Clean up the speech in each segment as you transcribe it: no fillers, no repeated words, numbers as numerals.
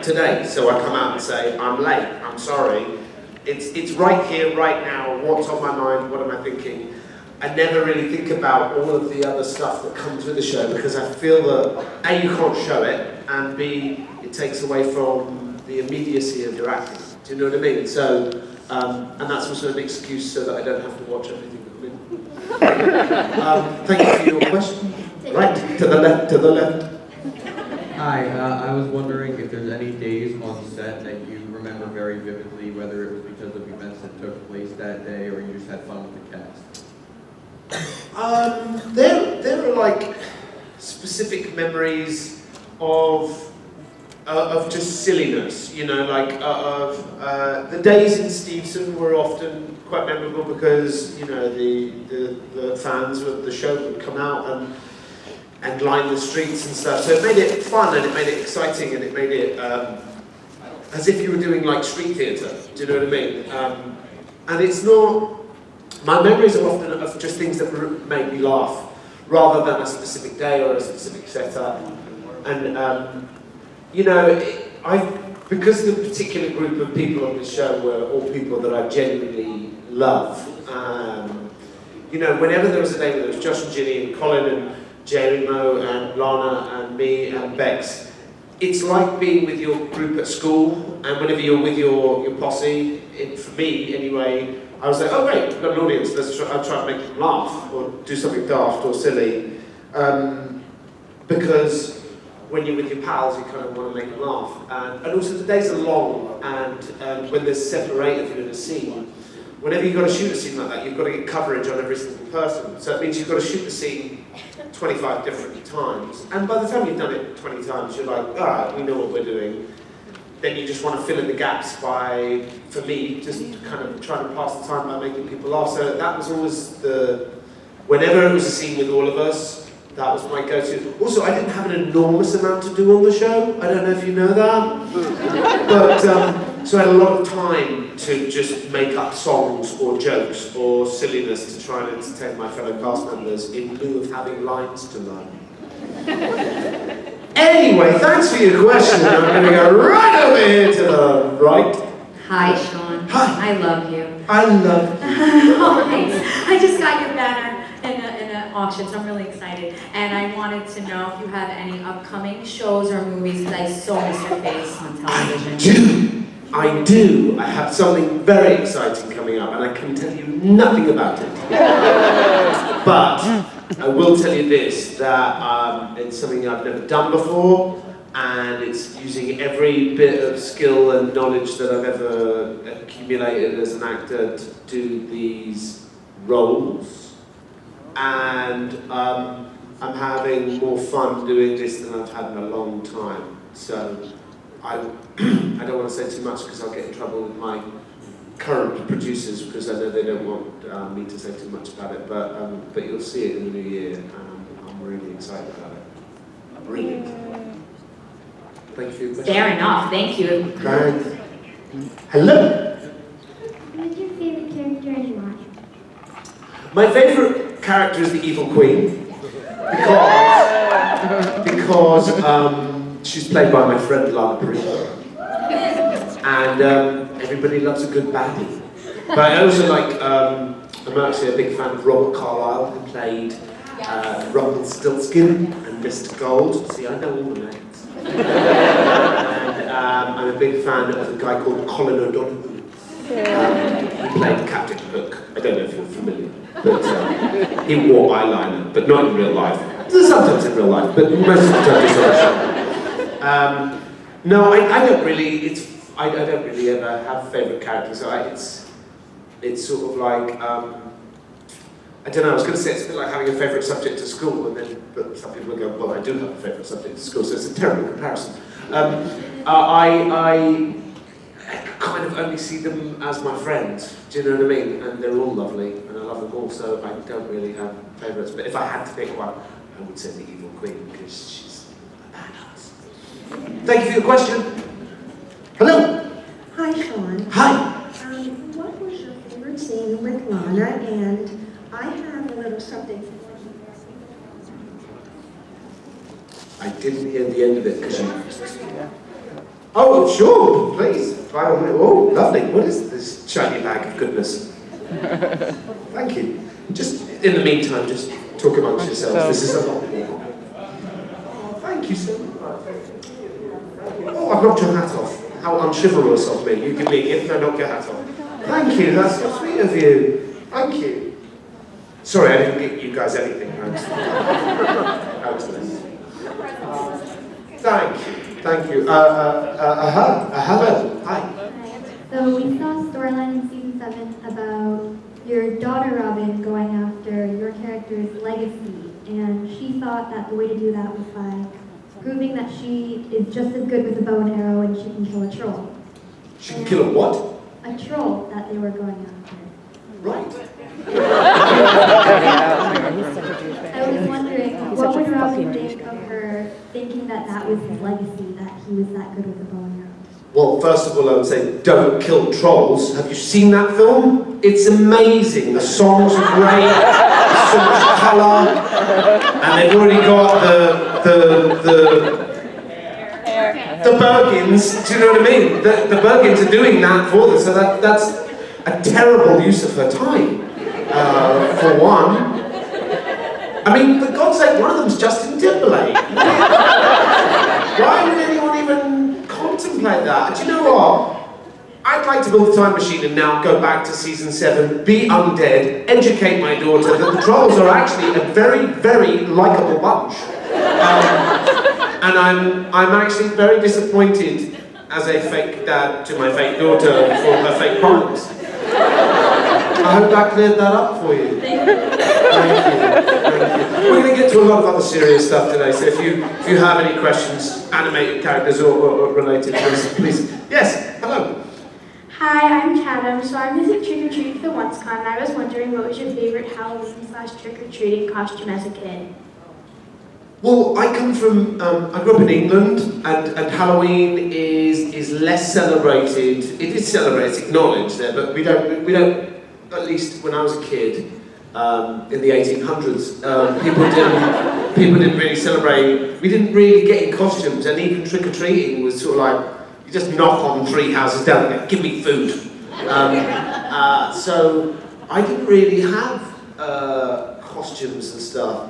today, so I come out and say, I'm late, I'm sorry. It's right here, right now, what's on my mind, what am I thinking? I never really think about all of the other stuff that comes with the show because I feel that A, you can't show it, and B, it takes away from the immediacy of your acting. Do you know what I mean? So, and that's also an excuse so that I don't have to watch everything that I'm in. Thank you for your question. Right, to the left, to the left. Hi, I was wondering if there's any days on set that you remember very vividly, whether it was because of events that took place that day or you just had fun with the cast. There are like specific memories of just silliness, you know, like the days in Stevenson were often quite memorable because, you know, the fans of the show would come out and line the streets and stuff. So it made it fun and it made it exciting and it made it as if you were doing like street theatre. Do you know what I mean? And it's not. My memories are often of just things that made me laugh, rather than a specific day or a specific setup. And you know, because the particular group of people on the show were all people that I genuinely love. You know, whenever there was a day where there was Josh and Ginny and Colin and Jerry, Mo and Lana and me and Bex, it's like being with your group at school, and whenever you're with your posse, for me anyway, I was like, oh great, we've got an audience, I'll try and make them laugh, or do something daft or silly. Because when you're with your pals, you kind of want to make them laugh. And also the days are long, and when there's 7 or 8 of you in a scene, whenever you've got to shoot a scene like that, you've got to get coverage on every single person. So it means you've got to shoot the scene 25 different times. And by the time you've done it 20 times, you're like, all right, we know what we're doing. Then you just want to fill in the gaps by, for me, just kind of trying to pass the time by making people laugh. So that was always whenever it was a scene with all of us, that was my go-to. Also, I didn't have an enormous amount to do on the show. I don't know if you know that. But, so I had a lot of time to just make up songs or jokes or silliness to try and entertain my fellow cast members in lieu of having lines to learn. Anyway, thanks for your question. I'm going to go right over here to the right. Hi, Sean. Hi. I love you. I love you. Oh, thanks. I just got your banner in an auction, so I'm really excited. And I wanted to know if you have any upcoming shows or movies, because I so miss your face on television. I do. I have something very exciting coming up, and I can tell you nothing about it. But I will tell you this, that it's something I've never done before, and it's using every bit of skill and knowledge that I've ever accumulated as an actor to do these roles. And I'm having more fun doing this than I've had in a long time. So I don't want to say too much because I'll get in trouble with my current producers because I know they don't want me to say too much about it. But you'll see it in the new year, and I'm really excited about it. Really excited. Thank you for your question. Fair enough. Thank you. Thanks. Hello. Who's your favorite character and why? My favourite character is the Evil Queen because she's played by my friend Lana Parrilla. And everybody loves a good baddie. But I also like, I'm actually a big fan of Robert Carlyle, who played Rumpelstiltskin and Mr. Gold. See, I know all the names. And I'm a big fan of a guy called Colin O'Donoghue. He played Captain Hook. I don't know if you're familiar, but he wore eyeliner, but not in real life. Sometimes in real life, but most of the time it's on the show. No, I don't really. I don't really ever have favourite characters. So it's sort of like I don't know. I was going to say it's a bit like having a favourite subject at school, but some people will go, well, I do have a favourite subject at school, so it's a terrible comparison. I kind of only see them as my friends. Do you know what I mean? And they're all lovely, and I love them all. So I don't really have favourites. But if I had to pick one, I would say the Evil Queen because she's a badass. Thank you for your question. Hello. Hi, Sean. Hi. What was your favorite scene with Lana? And I have a little something for you. I didn't hear the end of it because you... Oh, sure, please. By all means. Oh, lovely. What is this shiny bag of goodness? Thank you. Just, in the meantime, just talk amongst yourselves. This is a lot more. Oh, thank you so much. Oh, I've knocked your hat off. How unchivalrous of me. You give me a gift, I knock your hat off. Thank you, that's so sweet of you. Thank you. Sorry, I didn't get you guys anything. Thank you. Hello. Hi. So we saw a storyline in season 7 about your daughter Robin going after your character's legacy, and she thought that the way to do that was by proving that she is just as good with a bow and arrow and she can kill a troll. She can kill a what? A troll that they were going after. Right. I was wondering, what would Robin think of her thinking that that was his legacy, that he was that good with a bow and arrow? Well, first of all, I would say, don't kill trolls. Have you seen that film? It's amazing. The songs are great, there's so much colour, and they've already got the Bergins, do you know what I mean? The Bergins are doing that for them, so that's a terrible use of her time, for one. I mean, for God's sake, one of them's Justin Timberlake. Why would anyone even contemplate that? Do you know what? I'd like to build a time machine and now go back to season 7, be undead, educate my daughter that the trolls are actually a very, very likeable bunch. And I'm actually very disappointed as a fake dad to my fake daughter for her fake crimes. I hope that cleared that up for you. Thank you. We're going to get to a lot of other serious stuff today, so if you have any questions, animated characters or related to this, please. Yes, hello. Hi, I'm Chatham. So I'm visiting trick-or-treating for ONCECon, and I was wondering what was your favorite Halloween/trick-or-treating costume as a kid? Well, I come from, I grew up in England, and Halloween is less celebrated. It is celebrated, acknowledged there, but we don't, at least when I was a kid, in the 1800s, people didn't really celebrate. We didn't really get in costumes, and even trick-or-treating was sort of like, you just knock on 3 houses down and go, give me food. So I didn't really have costumes and stuff.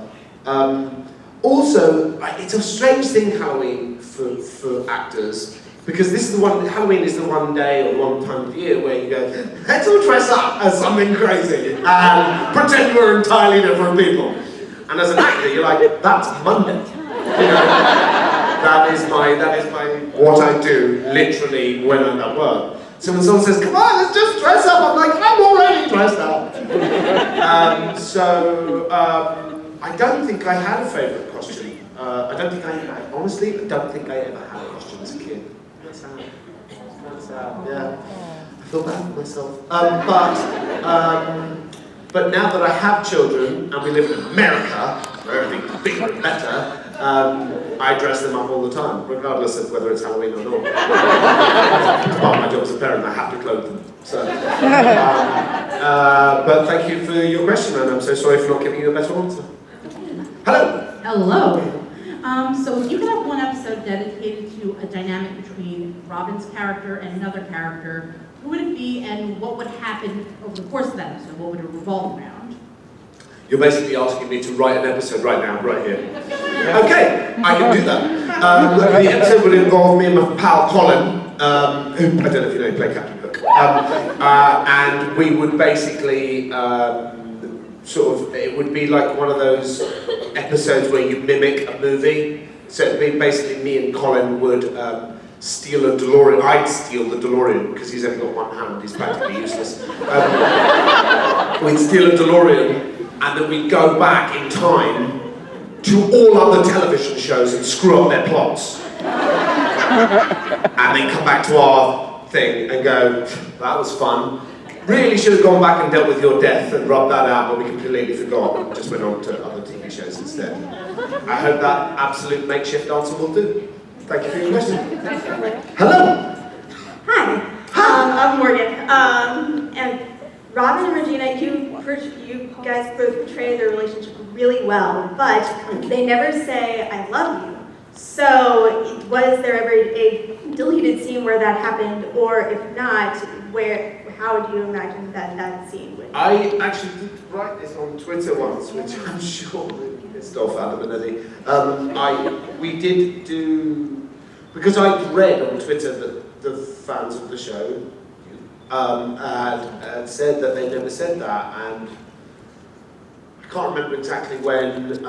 Also, it's a strange thing, Halloween, for actors, because this is Halloween is the one day or one time of year where you go, let's all dress up as something crazy and pretend we're entirely different people. And as an actor, you're like, that's Monday. You know, that is my what I do, literally, when I'm at work. So when someone says, come on, let's just dress up, I'm like, I'm already dressed up. I don't think I had a favourite costume. Honestly, I don't think I ever had a costume as a kid. That's sad, yeah. I feel bad for myself. But now that I have children, and we live in America, where everything's bigger and better, I dress them up all the time, regardless of whether it's Halloween or not. It's part of my job as a parent, I have to clothe them. So, but thank you for your question, and I'm so sorry for not giving you a better answer. Hello. Hello. So you could have one episode dedicated to a dynamic between Robin's character and another character. Who would it be, and what would happen over the course of that episode? What would it revolve around? You're basically asking me to write an episode right now, right here. Okay, I can do that. The episode would involve me and my pal Colin, who, I don't know if you know, he played Captain Hook. And we would basically, it would be like one of those episodes where you mimic a movie. So it'd be basically me and Colin would steal a DeLorean. I'd steal the DeLorean because he's only got one hand, he's practically useless. We'd steal a DeLorean and then we'd go back in time to all other television shows and screw up their plots. And then come back to our thing and go, that was fun. Really should have gone back and dealt with your death and rubbed that out, but we completely forgot and just went on to other TV shows instead. I hope that absolute makeshift answer will do. Thank you for your question. Hello. Hi. I'm Morgan. And Robin and Regina, you guys both portray their relationship really well, but they never say, I love you. So, was there ever a deleted scene where that happened, or if not, how do you imagine that scene would? I actually did write this on Twitter once, which I'm sure really pissed off Adam and Eddie. We did do, because I'd read on Twitter that the fans of the show had said that they never said that, and I can't remember exactly when,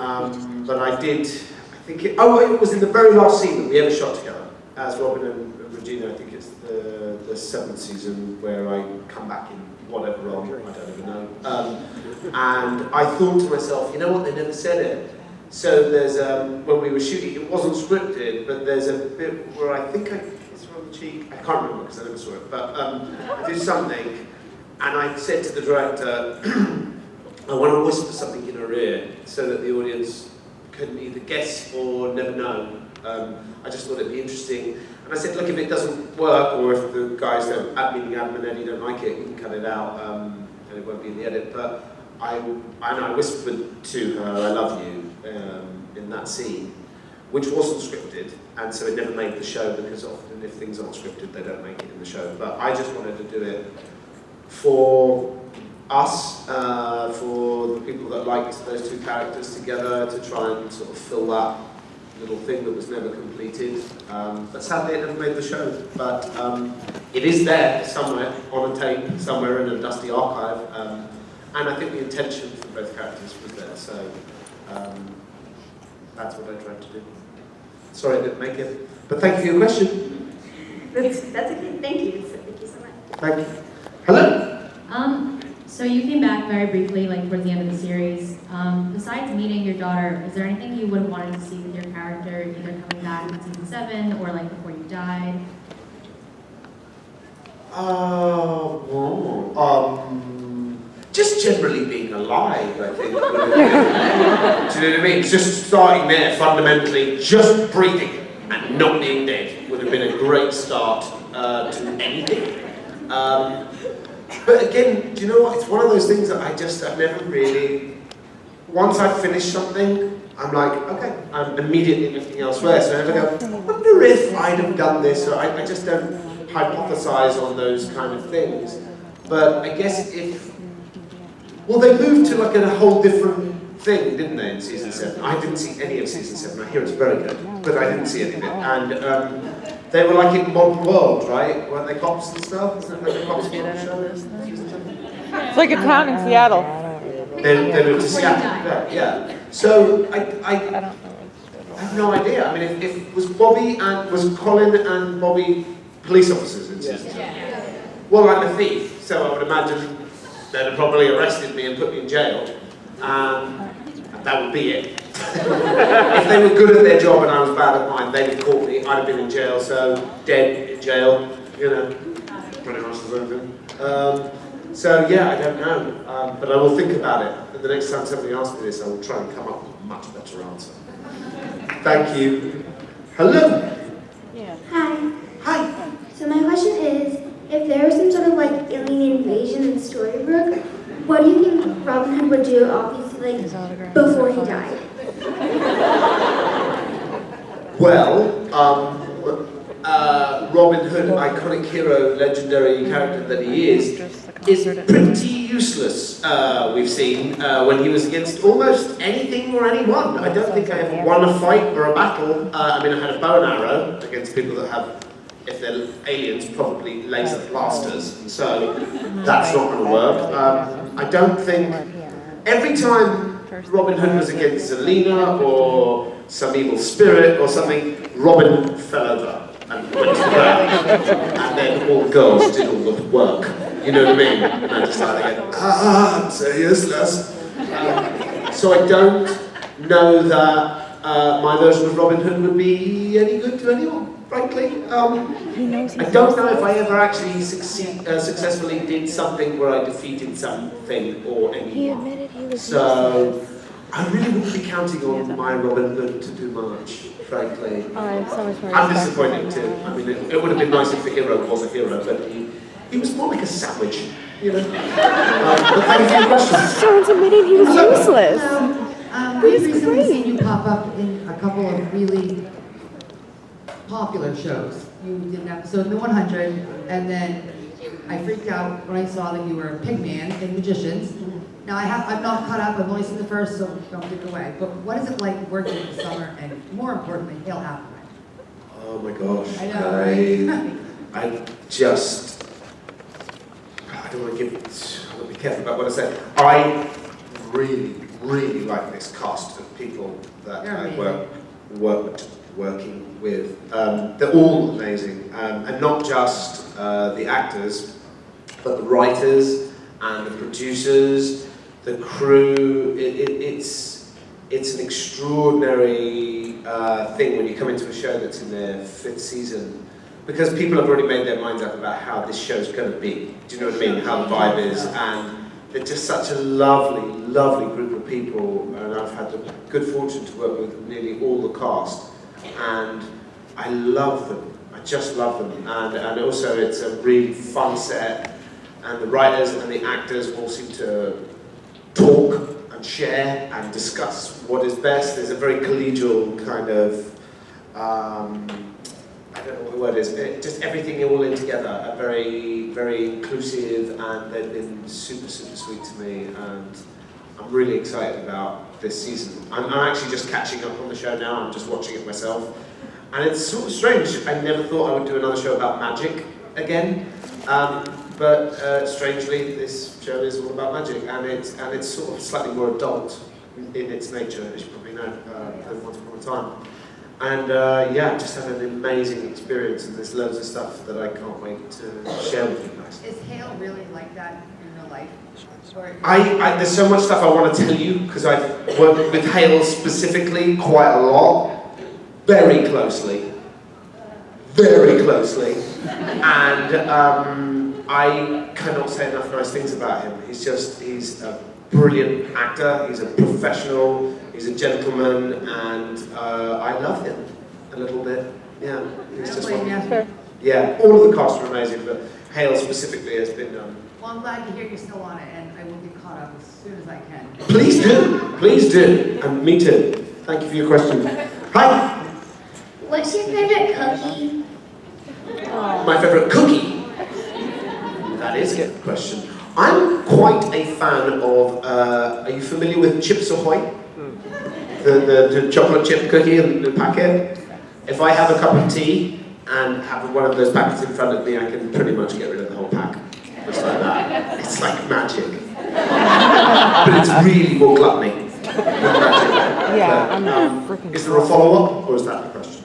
but I did. I think it was in the very last scene that we ever shot together as Robin and Regina. I think it's the 7th season where I come back in whatever role, I don't even know. And I thought to myself, you know what, they never said it. So there's, when we were shooting, it wasn't scripted, but there's a bit where I think I kiss her on the cheek. I can't remember because I never saw it, but I did something, and I said to the director, I want to whisper something in her ear so that the audience can either guess or never know. I just thought it'd be interesting. And I said, look, if it doesn't work, or if the guys don't, meaning Adam and Eddie, don't like it, you can cut it out, and it won't be in the edit. But I whispered to her, I love you, in that scene, which wasn't scripted, and so it never made the show, because often if things aren't scripted, they don't make it in the show. But I just wanted to do it for us, for the people that liked those two characters together, to try and sort of fill that little thing that was never completed. But sadly it never made the show. But it is there somewhere, on a tape, somewhere in a dusty archive. And I think the intention for both characters was there. So that's what I tried to do. Sorry I didn't make it. But thank you for your question. That's okay, thank you. So thank you so much. Thank you. Hello? So you came back very briefly, like towards the end of the series. Besides meeting your daughter, is there anything you would have wanted to see with your character, either coming back in season 7 or like before you died? Just generally being alive, I think. Do you know what I mean? Just starting there, fundamentally, just breathing and not being dead would have been a great start to anything. But again, do you know what? It's one of those things that I've never really, once I've finished something, I'm like, okay, I'm immediately looking elsewhere. So I never go, I wonder if I'd have done this, or I just don't hypothesize on those kind of things. But I guess well, they moved to like a whole different thing, didn't they, in season 7? I didn't see any of season 7. I hear it's very good, but I didn't see any of it. And they were like in Modern World, right? Weren't they cops and stuff? Isn't it like a cops show? It's like a town in Seattle. They moved to Seattle, yeah. So I have no idea. I mean, if was Colin and Bobby police officers in season 7? Well, I'm a thief, so I would imagine they'd have probably arrested me and put me in jail. And that would be it. If they were good at their job and I was bad at mine, they'd have caught me, I'd have been in jail, so dead in jail, you know, pretty much the same thing. So yeah, I don't know, but I will think about it. And the next time somebody asks me this, I will try and come up with a much better answer. Thank you. Hello? Yeah. Hi. Hi. So my question is, if there was some sort of like alien invasion in Storybrooke, what do you think Robin Hood would do, obviously, like, before he died? Well, Robin Hood, iconic hero, legendary character that he is pretty useless, we've seen, when he was against almost anything or anyone. I don't think I ever won a fight or a battle. I mean, I had a bow and arrow against people that have, if they're aliens, probably laser blasters, so that's not going to work. I don't think, every time Robin Hood was against Zelina or some evil spirit or something, Robin fell over and went to the ground, and then all the girls did all the work, you know what I mean? And I just started going, I'm so useless. So I don't know that my version of Robin Hood would be any good to anyone. Frankly, I don't know if I ever actually successfully did something where I defeated something or anyone. So I really wouldn't be counting on my Robin Hood to do much, frankly. I'm disappointed too. I mean, it would have been nice if the hero was a hero, but he was more like a sandwich, you know. But thank you for your question. Sean's admitting he was useless. We've recently seen you pop up in a couple of really popular shows. You did an episode in the 100, and then I freaked out when I saw that you were a Pigman in Magicians. Now I'm not caught up, I've only seen the first, so don't give it away. But what is it like working in the summer, and more importantly, Hail Happy? Oh my gosh. I know, right? I don't want to give it, I'll be careful about what I say. I really like this cast of people that I working with. They're all amazing, and not just the actors, but the writers and the producers, the crew. It's an extraordinary thing when you come into a show that's in their 5th season, because people have already made their minds up about how this show's going to be. Do you know what I mean? How the vibe is, and they're just such a lovely group of people, and I've had the good fortune to work with nearly all the cast, and I love them. I just love them, and also it's a really fun set, and the writers and the actors all seem to talk and share and discuss what is best. There's a very collegial kind of, I don't know what the word is, just everything all in together, are very inclusive, and they've been super sweet to me, and I'm really excited about this season. I'm actually just catching up on the show now, I'm just watching it myself, and it's sort of strange. I never thought I would do another show about magic again, but strangely this show is all about magic, and it's sort of slightly more adult in its nature, as you probably know, than Once Upon a Time. And yeah, just had an amazing experience, and there's loads of stuff that I can't wait to share with you guys. Is Hale really like that in real life? There's so much stuff I want to tell you, because I've worked with Hale specifically quite a lot, very closely, and I cannot say enough nice things about him. He's a brilliant actor, he's a professional, he's a gentleman, and I love him a little bit. Yeah, he's just wonderful. Yeah, all of the cast are amazing, but Hale specifically has been. Well, I'm glad to hear you're still on it, and I will get caught up as soon as I can. Please do, and me too. Thank you for your question. Hi. What's your favorite cookie? My favorite cookie? That is a good question. I'm quite a fan of, are you familiar with Chips Ahoy? The chocolate chip cookie in the packet? If I have a cup of tea and have one of those packets in front of me, I can pretty much get rid of the whole pack. Just like that. It's like magic. But it's really more gluttony than magic. Yeah, I'm freaking. Is there a follow-up, or is that the question?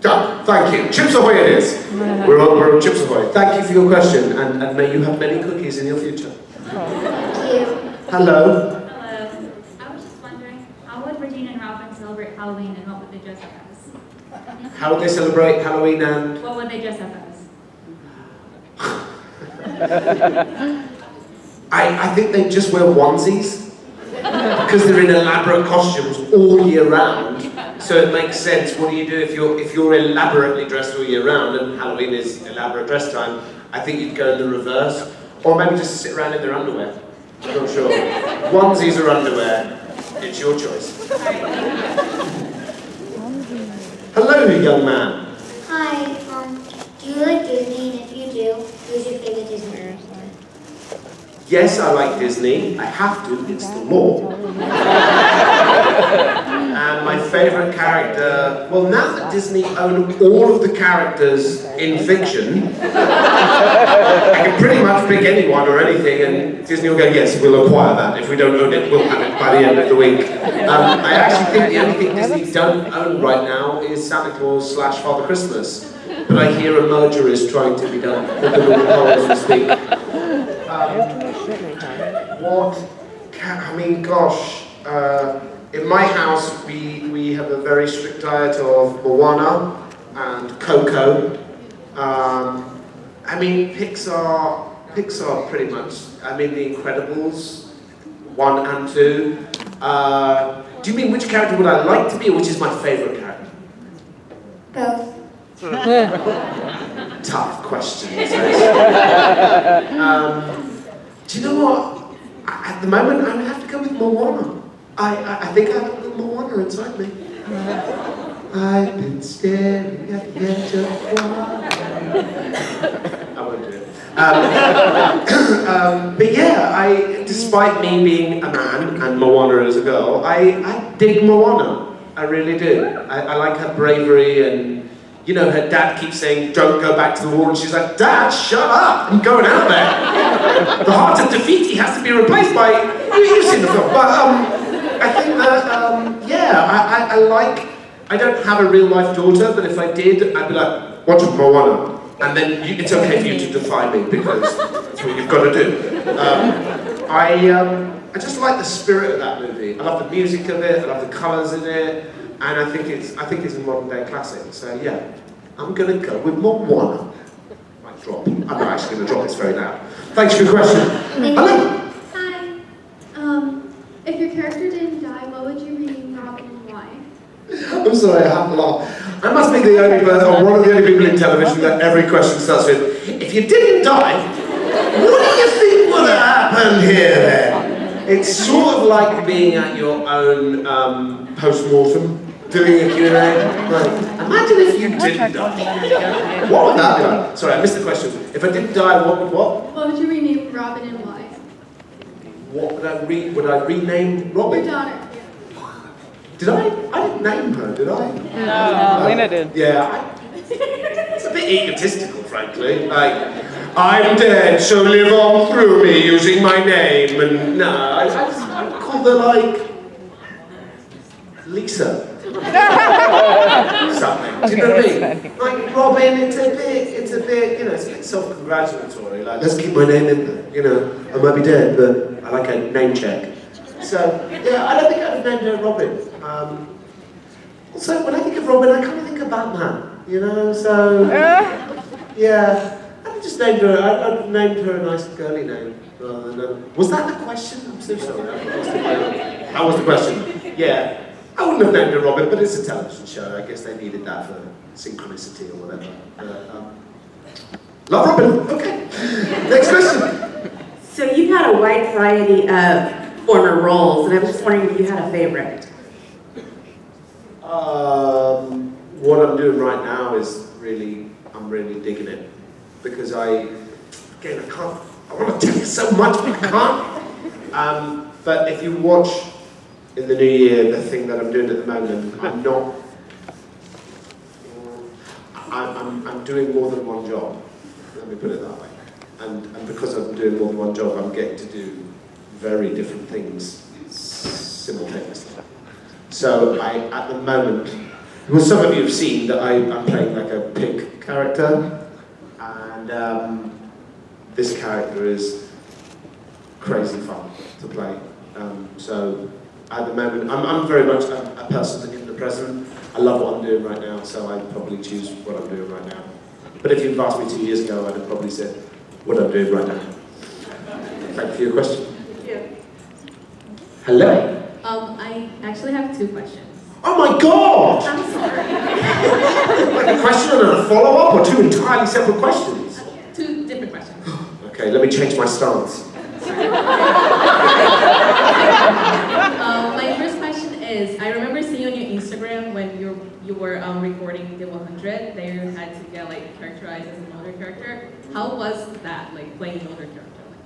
Done. Thank you. Chips Ahoy it is. We're on Chips Ahoy. Thank you for your question, and may you have many cookies in your future. Thank you. Hello. Hello. I was just wondering, how would Regina and Robin celebrate Halloween, and what would they dress up as? How would they celebrate Halloween, and What would they dress up as? I think they just wear onesies because they're in elaborate costumes all year round. So it makes sense. What do you do if you're elaborately dressed all year round, and Halloween is elaborate dress time? I think you'd go in the reverse, or maybe just sit around in their underwear. I'm not sure. Onesies or underwear, it's your choice. Hello, young man. Hi, do you like Disney? And if you do, who's your favorite Disney character? Yes, I like Disney. I have to, it's the law. And my favourite character, well, now that Disney own all of the characters in fiction, I can pretty much pick anyone or anything, and Disney will go, yes, we'll acquire that. If we don't own it, we'll have it by the end of the week. I actually think the only thing Disney don't own right now is Santa Claus / Father Christmas. But I hear a merger is trying to be done with the little as we speak. I mean, gosh, in my house we have a very strict diet of Moana and Coco. I mean, Pixar pretty much. I mean, The Incredibles 1 and 2. Do you mean which character would I like to be, or which is my favourite character? Both. Tough questions. Do you know what? At the moment, I would have to go with Moana. I think I have a little Moana inside me. I've been staring at the edge of water. I won't do it. But yeah, despite me being a man and Moana is a girl, I dig Moana. I really do. I like her bravery, and you know, her dad keeps saying, "Don't go back to the war," and she's like, "Dad, shut up! I'm going out there." The heart of Te-Fiti has to be replaced by. You've seen the film, but I think that yeah, I like. I don't have a real life daughter, but if I did, I'd be like, watch Moana. And then it's okay for you to defy me, because that's what you've got to do. I just like the spirit of that movie. I love the music of it, I love the colours in it, and I think it's a modern day classic. So yeah, I'm gonna go with Moana. Might drop. I'm not actually gonna drop, it's very loud. Thanks for your question. Hello. Hi. If your character didn't die, what would you rename Robin and why? I'm sorry, I have to laugh. I must be the only person, or one of the only people in television that every question starts with, if you didn't die, what do you think would have happened here then? It's sort of like being at your own post-mortem, doing a Q&A. Like, imagine if you didn't die. What would that be like? Sorry, I missed the question. If I didn't die, what? What would you rename Robin and why? What would I rename Robin? Your daughter. Did I? I didn't name her, did I? No, Lena did. Yeah. It's a bit egotistical, frankly. Like, I'm dead, so live on through me using my name. And no, I called her like Lisa. Something. Do you know what I mean? Like Robin, it's a bit, you know, it's a bit self-congratulatory. Like, let's keep my name in there. You know, I might be dead, but I like a name check. So, yeah, I don't think I'd have named her Robin. Also, when I think of Robin, I kind of think of Batman, you know, so, yeah. I just named her, I named her a nice girly name, rather than, was that the question? I'm so sorry. How was the question? Yeah, I wouldn't have named her Robin, but it's a television show. I guess they needed that for synchronicity or whatever. Love Robin, okay. Next question. So you've had a wide variety of former roles, and I was just wondering if you had a favorite. What I'm doing right now is I'm really digging it, because I want to tell you so much, but I can't. But if you watch in the new year the thing that I'm doing at the moment, I'm doing more than one job. Let me put it that way. And because I'm doing more than one job, I'm getting to do very different things simultaneously. So at the moment, well, some of you have seen that I'm playing like a pig character, and this character is crazy fun to play. So at the moment, I'm very much a person in the present. I love what I'm doing right now, so I'd probably choose what I'm doing right now. But if you'd asked me 2 years ago, I'd have probably said what I'm doing right now. Thank you for your question. Yeah. Hello. I actually have 2 questions. Oh my God! I'm sorry. Like a question and a follow-up, or 2 entirely separate questions? 2 different questions. Okay, let me change my stance. My first question is, I remember seeing on your Instagram when you were recording the 100, that you had to get like characterized as an older character. How was that, like playing an older character like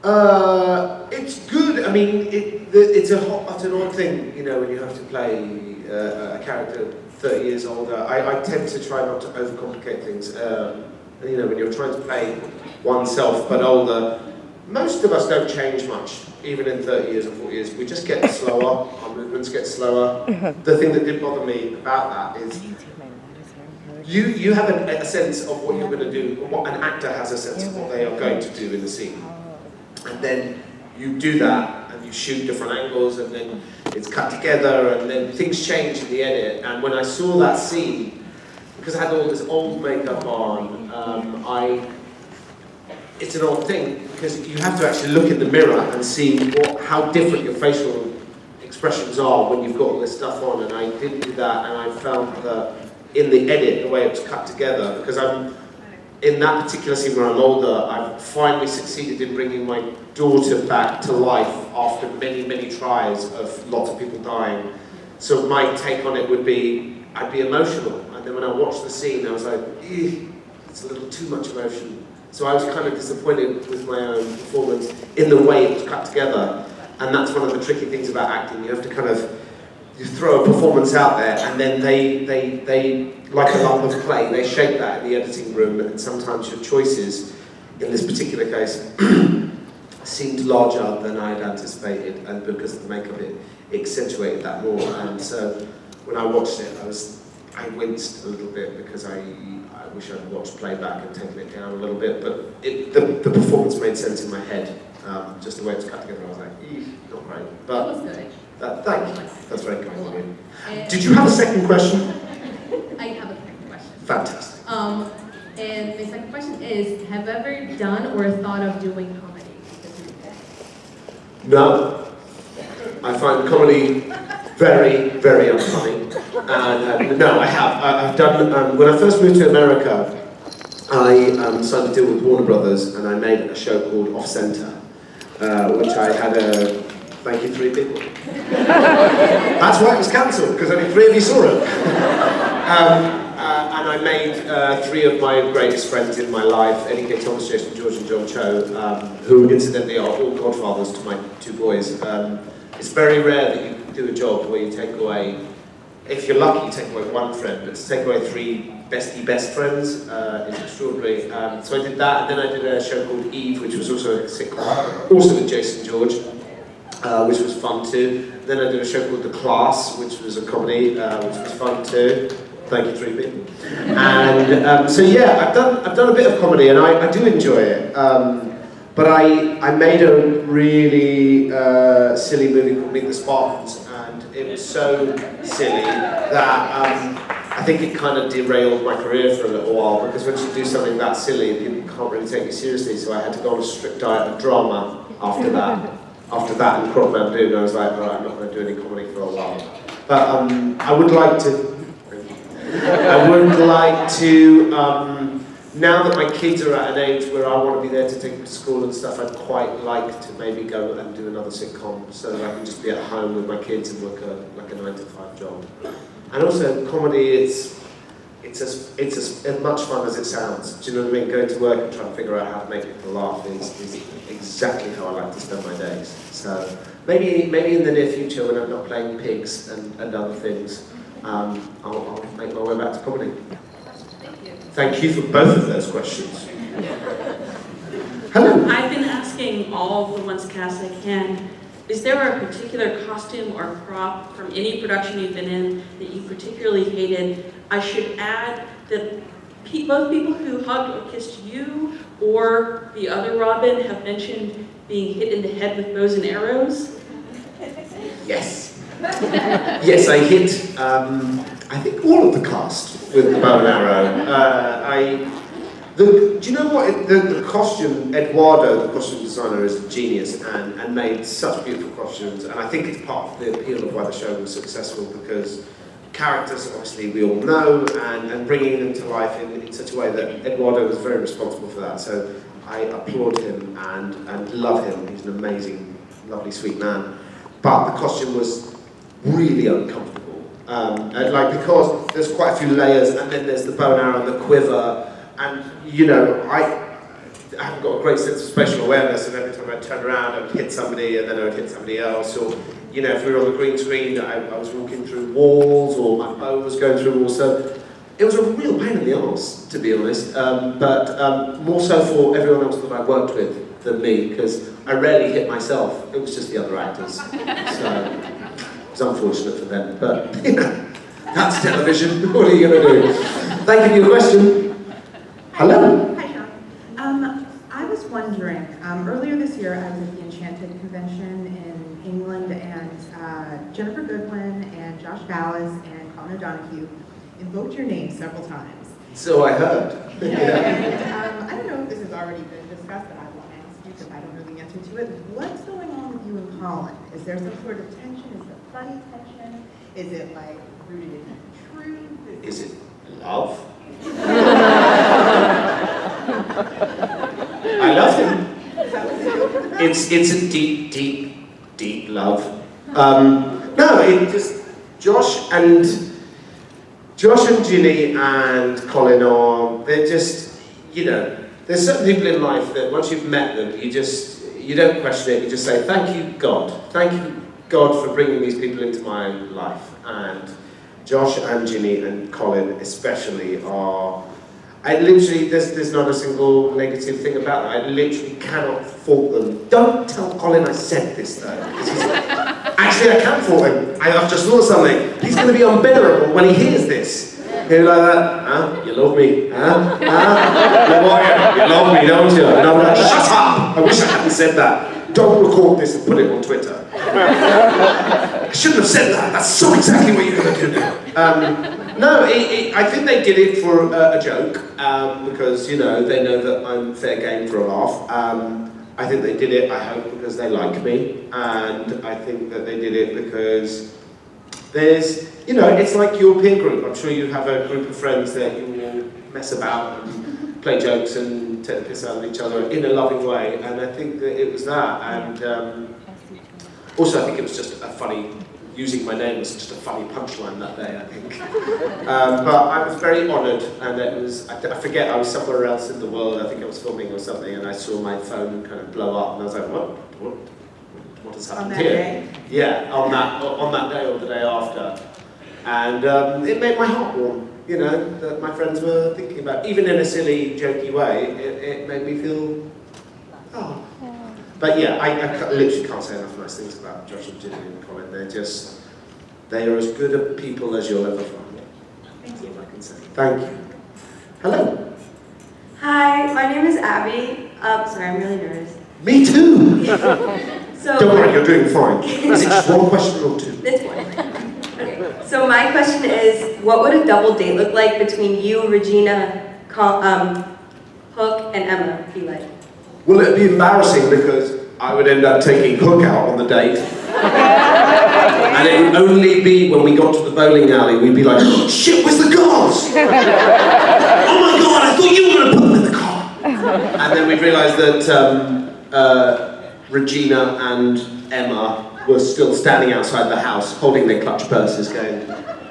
that? It's good. I mean, it's an odd thing, you know, when you have to play a character 30 years older. I tend to try not to overcomplicate things. You know, when you're trying to play oneself but older, most of us don't change much, even in 30 years or 40 years. We just get slower, our movements get slower. The thing that did bother me about that is you have a sense of what you're going to do, what an actor has a sense of what they are going to do in the scene. And then you do that, and you shoot different angles, and then it's cut together, and then things change in the edit. And when I saw that scene, because I had all this old makeup on, it's an odd thing, because you have to actually look in the mirror and see how different your facial expressions are when you've got all this stuff on, and I didn't do that, and I found that in the edit, the way it was cut together, because in that particular scene where I'm older, I've finally succeeded in bringing my daughter back to life after many, many tries of lots of people dying. So my take on it would be, I'd be emotional. And then when I watched the scene, I was like, it's a little too much emotion. So I was kind of disappointed with my own performance in the way it was cut together. And that's one of the tricky things about acting. You have to kind of you throw a performance out there, and then they like a lump of clay, they shape that in the editing room, and sometimes your choices, in this particular case, seemed larger than I had anticipated, and because of the makeup it accentuated that more. And so when I watched it, I winced a little bit because I wish I'd watched playback and taken it down a little bit, but the performance made sense in my head. Just the way it was cut together, I was like, not great. But That was good. Thank you. That's very kind of you. Did you have a second question? I have a second question. Fantastic. And my second question is, have you ever done or thought of doing comedy? No. I find comedy very, very unfunny. And no, I have. I've done, when I first moved to America, I signed a deal with Warner Brothers, and I made a show called Off Center, which I had thank you, 3 people. That's why it was cancelled, because only 3 of you saw it. And I made 3 of my greatest friends in my life, Eddie K. Thomas, Jason George, and John Cho, who incidentally are all godfathers to my 2 boys. It's very rare that you do a job where you take away, if you're lucky, you take away 1 friend, but to take away 3 best friends is extraordinary. So I did that, and then I did a show called Eve, which was also a sitcom, also with Jason George, which was fun too. Then I did a show called The Class, which was a comedy, which was fun too. Thank you, 3 people. And so yeah, I've done a bit of comedy, and I do enjoy it. But I made a really silly movie called Meet the Spartans, and it was so silly that I think it kind of derailed my career for a little while, because once you do something that silly, people can't really take you seriously, so I had to go on a strict diet of drama after that. After that and Crop Bamboo, I was like, alright, I'm not going to do any comedy for a while. But I would like to, now that my kids are at an age where I want to be there to take them to school and stuff, I'd quite like to maybe go and do another sitcom so that I can just be at home with my kids and work like a 9-to-5 job. And also, comedy, it's as much fun as it sounds. Do you know what I mean? Going to work and trying to figure out how to make people laugh is exactly how I like to spend my days. So maybe in the near future, when I'm not playing pigs and other things, I'll make my way back to comedy. Thank you for both of those questions. Hello. I've been asking all the ones cast I can. Is there a particular costume or prop from any production you've been in that you particularly hated? I should add that both people who hugged or kissed you or the other Robin have mentioned being hit in the head with bows and arrows. Yes. Yes, I hit, I think all of the cast with the bow and arrow. Do you know what? The costume, Eduardo, the costume designer, is a genius and made such beautiful costumes. And I think it's part of the appeal of why the show was successful, because characters, obviously, we all know, and bringing them to life in such a way that Eduardo was very responsible for that. So I applaud him and love him. He's an amazing, lovely, sweet man. But the costume was really uncomfortable. Because there's quite a few layers, and then there's the bow and arrow and the quiver. And, you know, I haven't got a great sense of spatial awareness, and every time I turn around, I would hit somebody, and then I would hit somebody else. Or, you know, if we were on the green screen, I was walking through walls, or my bow was going through walls. So it was a real pain in the arse, to be honest. But more so for everyone else that I worked with than me, because I rarely hit myself. It was just the other actors. So it was unfortunate for them. But, you know, that's television. What are you going to do? Thank you for your question. Hello. Hi, Sean. I was wondering, earlier this year I was at the Enchanted convention in England, and Jennifer Goodwin and Josh Dallas and Colin O'Donoghue invoked your name several times. So I heard. And, I don't know if this has already been discussed, but I want to ask you because I don't know the answer to it. What's going on with you and Colin? Is there some sort of tension? Is it funny tension? Is it like rooted in truth? Is it love? I love him. It's a deep, deep, deep love. No, it just Josh and Ginny and Colin they're just, you know, there's certain people in life that once you've met them, you don't question it, you just say, thank you God for bringing these people into my life. And Josh and Ginny and Colin especially are, I literally, there's not a single negative thing about them. I literally cannot fault them. Don't tell Colin I said this though. Actually, I can fault him. I've just thought of something. He's going to be unbearable when he hears this. He'll be like that, huh? You love me, huh? Maguire, you love me, don't you? And I'm like, shut up! I wish I hadn't said that. Don't record this and put it on Twitter. I shouldn't have said that. That's so exactly what you're going to do now. No, I think they did it for a joke, because, you know, they know that I'm fair game for a laugh. I think they did it, I hope, because they like me, and I think that they did it because there's, you know, it's like your peer group. I'm sure you have a group of friends that you all mess about and play jokes and take the piss out of each other in a loving way, and I think that it was that, and also I think it was just a funny, using my name was just a funny punchline that day, I think. But I was very honoured, and it was, I forget, I was somewhere else in the world, I think I was filming or something, and I saw my phone kind of blow up, and I was like, what has happened here? Day? Yeah, on that day or the day after. And it made my heart warm, you know, that my friends were thinking about, even in a silly, jokey way, it made me feel, oh. But yeah, I literally can't say enough nice things about Josh and Ginny and Colin. They are as good a people as you'll ever find. That's all I can say. Thank you. Hello. Hi, my name is Abby. Sorry, I'm really nervous. Me too. So, don't worry, you're doing fine. Is it just one question or two? It's one. Okay. So my question is, what would a double date look like between you, Regina, Hook, and Emma be like? Well, it'd be embarrassing because I would end up taking Hook out on the date. And it would only be when we got to the bowling alley, we'd be like, oh, shit, where's the cars? Oh my God, I thought you were going to put them in the car. And then we'd realise that Regina and Emma were still standing outside the house, holding their clutch purses, going,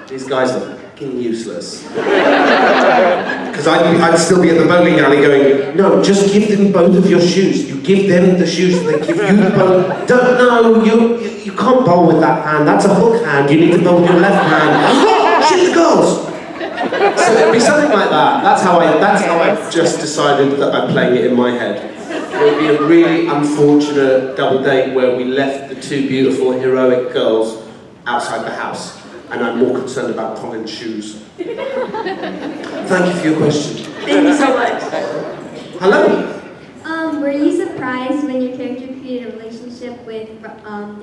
these guys are fucking useless. Because I'd still be at the bowling alley going, no, just give them both of your shoes. You give them the shoes, and they give you the bowl. Don't, no, you can't bowl with that hand. That's a hook hand. You need to bowl with your left hand. Oh, shit, the girls! So it'd be something like that. That's how I just decided that I'm playing it in my head. It would be a really unfortunate double date where we left the two beautiful, heroic girls outside the house, and I'm more concerned about Colin's shoes. Thank you for your question. Thank you so much. Hello. Were you surprised when your character created a relationship with the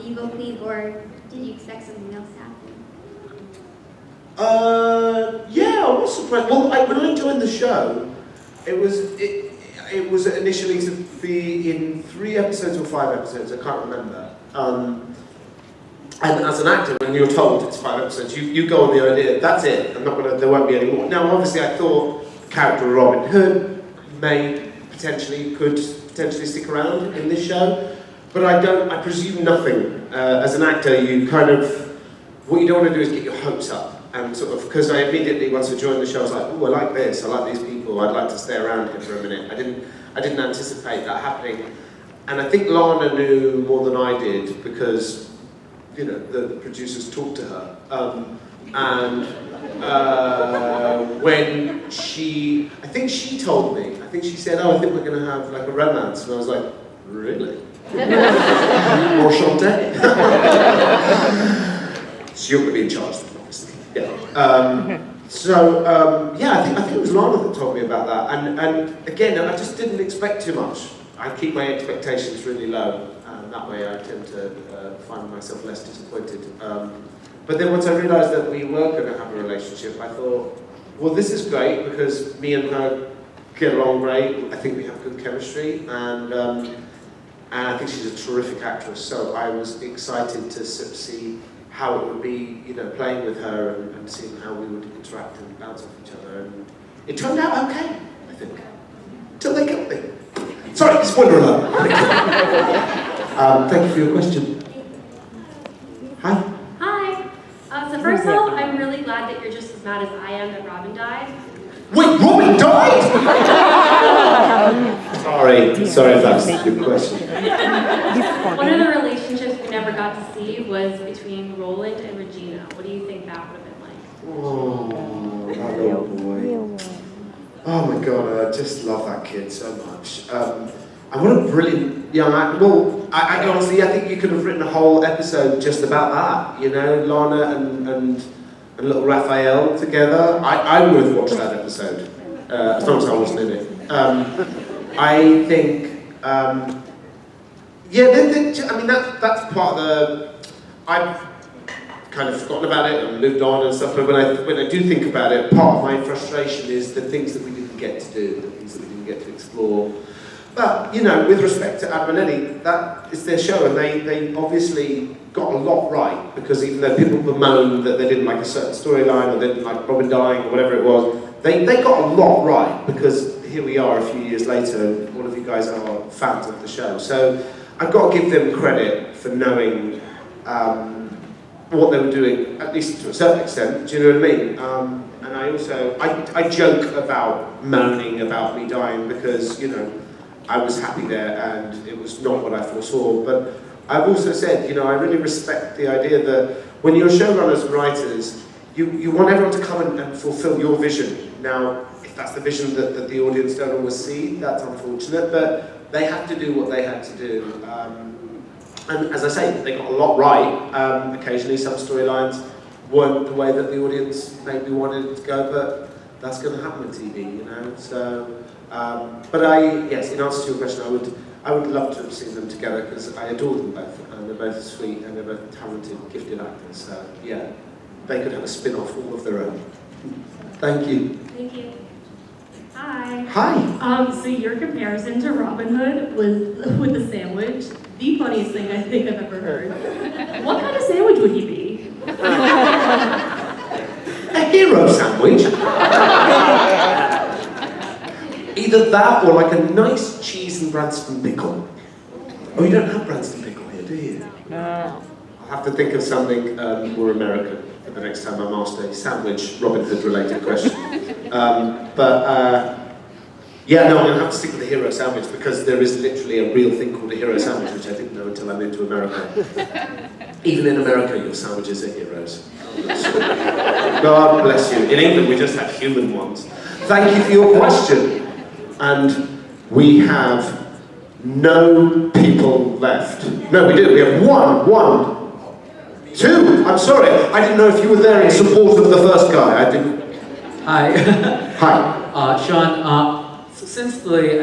Evil Queen, or did you expect something else to happen? Yeah, I was surprised. Well, when I joined the show, it was initially to be in 3 episodes or 5 episodes, I can't remember. And as an actor, when you're told it's 5 episodes, you go on the idea, that's it, there won't be any more. Now, obviously, I thought the character of Robin Hood could potentially stick around in this show, but I presume nothing. As an actor, you kind of, what you don't want to do is get your hopes up. And sort of, because I immediately, once I joined the show, I was like, oh, I like this, I like these people, I'd like to stay around here for a minute. I didn't anticipate that happening. And I think Lana knew more than I did, because, you know, the producers talked to her. When I think she told me, I think she said, oh, I think we're going to have like a romance. And I was like, really? Or Shantae? So you're going to be in charge of them, obviously. Yeah. Yeah, I think it was Lana that told me about that. And again, I just didn't expect too much. I keep my expectations really low. That way I tend to find myself less disappointed. But then once I realised that we were going to have a relationship, I thought, well, this is great because me and her get along great. I think we have good chemistry, and I think she's a terrific actress. So I was excited to see how it would be, you know, playing with her and seeing how we would interact and bounce off each other. And it turned out okay, I think, until they killed me. Sorry, spoiler alert. Thank you for your question. Hi. Hi. So first Wait, Robin died? Sorry if that's a good question. One of the relationships we never got to see was between Roland and Regina. What do you think that would have been like? Oh, that little boy. Oh my god, I just love that kid so much. And what a brilliant young actor. Well, I honestly, I think you could have written a whole episode just about that. You know, Lana and little Raphael together. I would have watched that episode, as long as I wasn't in it. I think, yeah, I mean, that's part of the, I've kind of forgotten about it and moved on and stuff, but when I do think about it, part of my frustration is the things that we didn't get to do, the things that we didn't get to explore. But, you know, with respect to Adam and Ellie, that is their show, and they obviously got a lot right, because even though people bemoan that they didn't like a certain storyline, or they didn't like Robin dying, or whatever it was, they got a lot right, because here we are a few years later, and all of you guys are fans of the show. So I've got to give them credit for knowing what they were doing, at least to a certain extent, do you know what I mean? And I also, I joke about moaning about me dying, because, you know, I was happy there, and it was not what I foresaw. But I've also said, you know, I really respect the idea that when you're showrunners and writers, you want everyone to come and fulfill your vision. Now, if that's the vision that the audience don't always see, that's unfortunate, but they have to do what they had to do. And as I say, they got a lot right. Occasionally some storylines weren't the way that the audience maybe wanted it to go, but that's going to happen with TV, you know. So, but yes, in answer to your question, I would love to have seen them together, because I adore them both, and they're both sweet, and they're both talented, gifted actors. So yeah, they could have a spin-off all of their own. Thank you. Thank you. Hi. Hi. So your comparison to Robin Hood was with the sandwich, the funniest thing I think I've ever heard. What kind of sandwich would he be? A hero sandwich. Either that or like a nice cheese and Branston pickle. Oh, you don't have Branston pickle here, do you? No. I'll have to think of something more American for the next time I'm asked a sandwich Robin Hood related question. Yeah, no, I'm going to have to stick with the hero sandwich, because there is literally a real thing called a hero sandwich, which I didn't know until I moved to America. Even in America, your sandwiches are heroes. God bless you. In England, we just have human ones. Thank you for your question. And we have no people left. No, we do. We have one, two. I'm sorry. I didn't know if you were there in support of the first guy. I didn't. Hi. Hi. Sean, since the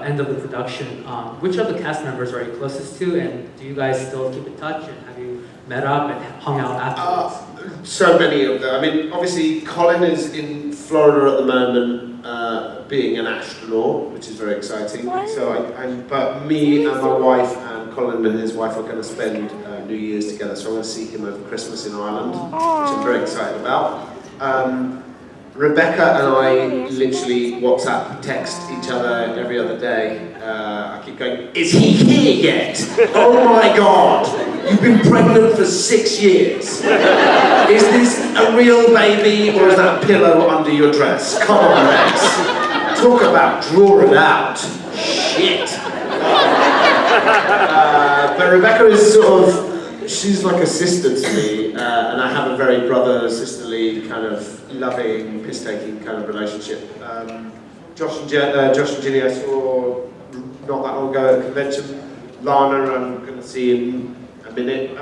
end of the production, which of the cast members are you closest to, and do you guys still keep in touch, and have you met up and hung out afterwards? So many of them. I mean, obviously, Colin is in Florida at the moment, being an astronaut, which is very exciting. So, but me and my wife and Colin and his wife are going to spend New Year's together. So I'm going to see him over Christmas in Ireland, which I'm very excited about. Rebecca and I literally WhatsApp text each other every other day. I keep going, is he here yet? Oh my God, you've been pregnant for 6 years. Is this a real baby, or is that a pillow under your dress? Come on, Rex. Talk about draw it out. Shit. But Rebecca is sort of, she's like a sister to me, and I have a very brother-sisterly kind of loving, piss-taking kind of relationship. Josh and Ginny I saw not that long ago at a convention. Lana I'm going to see in a minute.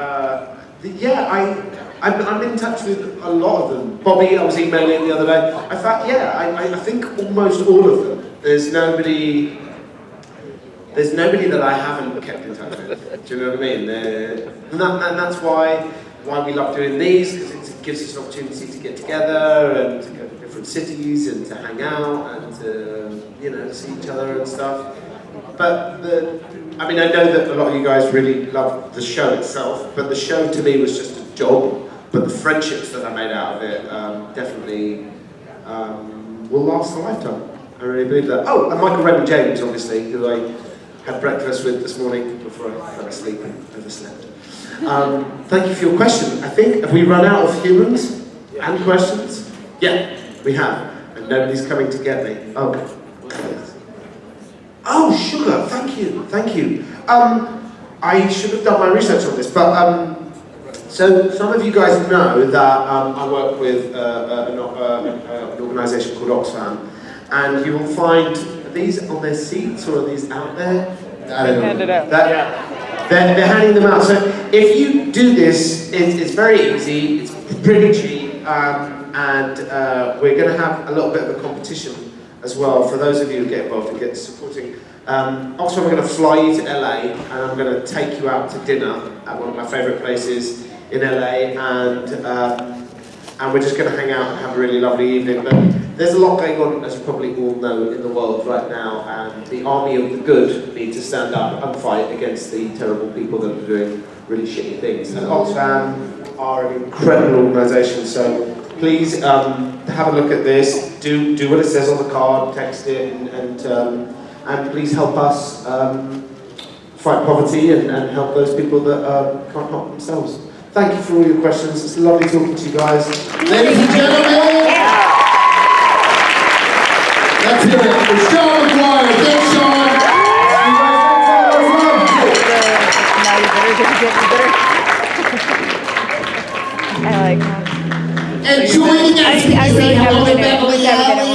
I'm in touch with a lot of them. Bobby, I was emailing the other day. In fact, I think almost all of them. There's nobody that I haven't kept in touch with. Do you know what I mean? And that's why we love doing these, because it gives us an opportunity to get together and to go to different cities and to hang out and to, see each other and stuff. But I know that a lot of you guys really love the show itself, but the show to me was just a job. But the friendships that I made out of it definitely will last a lifetime. I really believe that. Oh, and Michael Raymond James, obviously, who I had breakfast with this morning before I fell asleep and overslept. Thank you for your question. I think, have we run out of humans and questions? Yeah, we have. And nobody's coming to get me. Oh, what's this? Oh, sugar. Thank you. Thank you. I should have done my research on this, but so some of you guys know that I work with an organisation called Oxfam, and you will find these on their seats, or are these out there? I don't know. Handed out. They're handing them out. So if you do this, it's very easy, it's pretty cheap, and we're going to have a little bit of a competition as well for those of you who get involved and get supporting. Oxfam, we're going to fly you to LA, and I'm going to take you out to dinner at one of my favourite places in LA, and we're just going to hang out and have a really lovely evening. But there's a lot going on, as you probably all know, in the world right now, and the army of the good need to stand up and fight against the terrible people that are doing really shitty things. And Oxfam are an incredible organisation, so please have a look at this, do what it says on the card, text it, and please help us fight poverty and help those people that can't help themselves. Thank you for all your questions. It's lovely talking to you guys. Ladies and gentlemen, let's hear it for Sean Maguire. Thanks, Sean. I like that. And joining us, I hello to haven't been Beverly able to Alley.